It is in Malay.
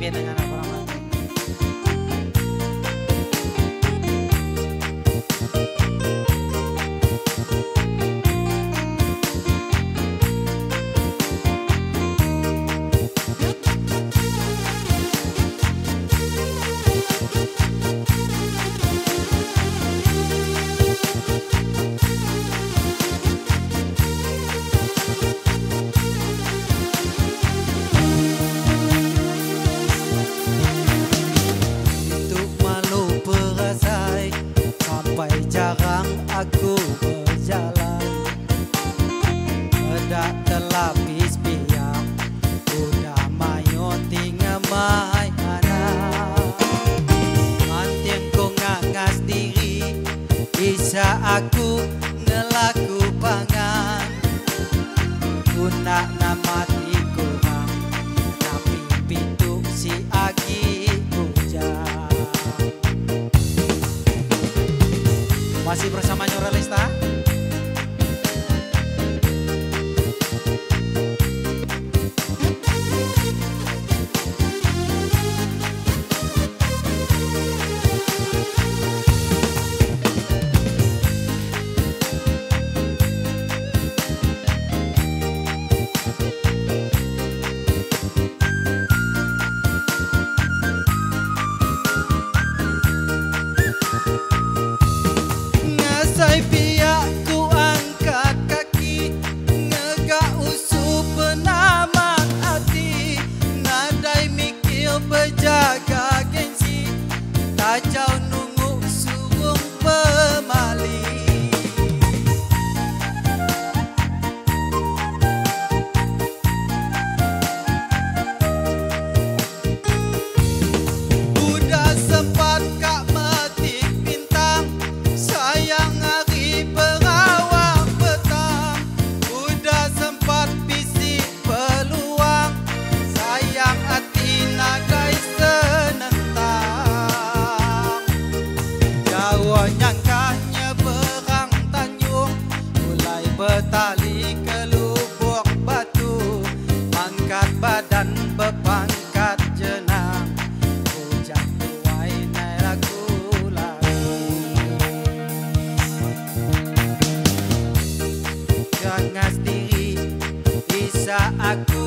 Biar dengan aku ramai. Jarang aku berjalan, dak terlapis biak, udah mayo tinggal mai anak. Mantian ko ngangas diri, bisa aku ngelaku pangan. Guna namati kurang, tapi pintu si agi hujan. Masih bersama Nyoralista. Ngasai pihak ku angkat kaki, ngegak usup penamat hati, nadai mikir berjaga gengsi, tajau nunggu surung pemali. Udah sempat kak metik bintang, sayang hari berawak petang. Udah sempat bisik peluang, sayang hati nagai senentang. Jauh nyangkanya berang tanjung, mulai bertali ke lubuk batu, angkat badan berpangkat jenang, hujan tuai naik lagu lagu. Jangan diri bisa aku